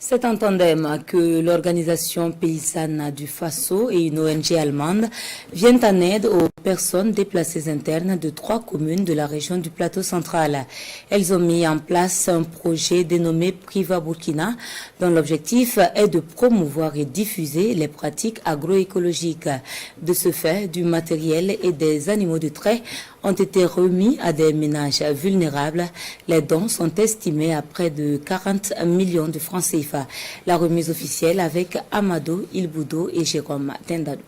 C'est un tandem que l'organisation paysanne du Faso et une ONG allemande viennent en aide aux personnes déplacées internes de 3 communes de la région du plateau central. Elles ont mis en place un projet dénommé Priva Burkina, dont l'objectif est de promouvoir et diffuser les pratiques agroécologiques. De ce fait, du matériel et des animaux de trait ont été remis à des ménages vulnérables. Les dons sont estimés à près de 40 millions de francs CFA. La remise officielle avec Amadou Ilboudo et Jérôme Tendadou.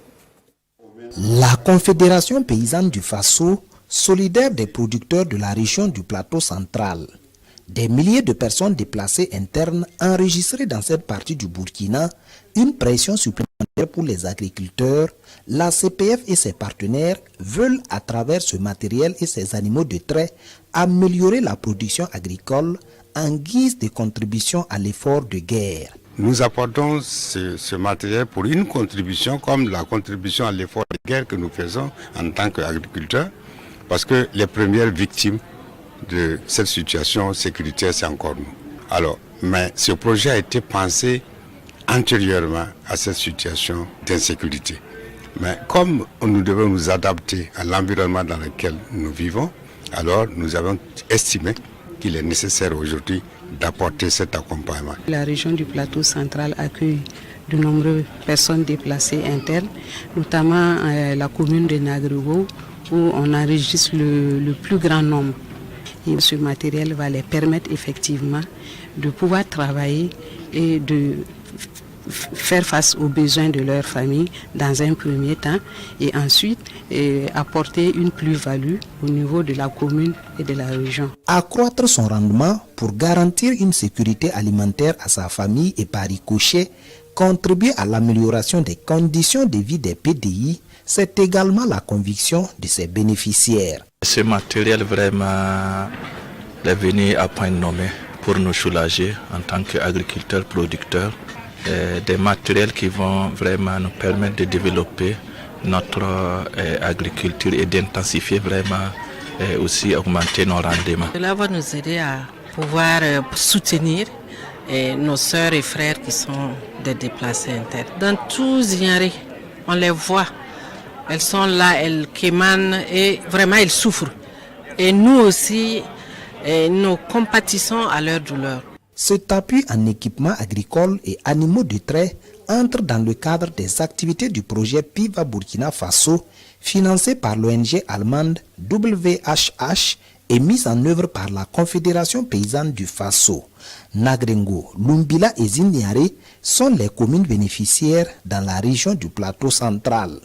La Confédération paysanne du Faso, solidaire des producteurs de la région du plateau central. Des milliers de personnes déplacées internes enregistrées dans cette partie du Burkina, une pression supplémentaire pour les agriculteurs. La CPF et ses partenaires veulent, à travers ce matériel et ces animaux de trait, améliorer la production agricole en guise de contribution à l'effort de guerre. Nous apportons ce matériel pour une contribution comme la contribution à l'effort de guerre que nous faisons en tant qu'agriculteurs, parce que les premières victimes de cette situation sécuritaire, c'est encore nous. Alors, mais ce projet a été pensé antérieurement à cette situation d'insécurité. Mais comme nous devons nous adapter à l'environnement dans lequel nous vivons, alors nous avons estimé qu'il est nécessaire aujourd'hui d'apporter cet accompagnement. La région du plateau central accueille de nombreuses personnes déplacées internes, notamment la commune de Nagrego, où on enregistre le plus grand nombre. Et ce matériel va les permettre effectivement de pouvoir travailler et de faire face aux besoins de leur famille dans un premier temps et ensuite apporter une plus-value au niveau de la commune et de la région. Accroître son rendement pour garantir une sécurité alimentaire à sa famille et par ricochet, contribuer à l'amélioration des conditions de vie des PDI, c'est également la conviction de ses bénéficiaires. Ce matériel vraiment est venu à point nommé pour nous soulager en tant qu'agriculteurs producteurs. Des matériels qui vont vraiment nous permettre de développer notre agriculture et d'intensifier vraiment et aussi augmenter nos rendements. Cela va nous aider à pouvoir soutenir nos sœurs et frères qui sont des déplacés internes. Dans tous Zignari, on les voit. Elles sont là, elles émanent et vraiment elles souffrent. Et nous aussi, nous compatissons à leur douleur. Cet appui en équipement agricole et animaux de trait entre dans le cadre des activités du projet Priva Burkina Faso, financé par l'ONG allemande WHH et mis en œuvre par la Confédération paysanne du Faso. Nagrengo, Lumbila et Zignari sont les communes bénéficiaires dans la région du plateau central.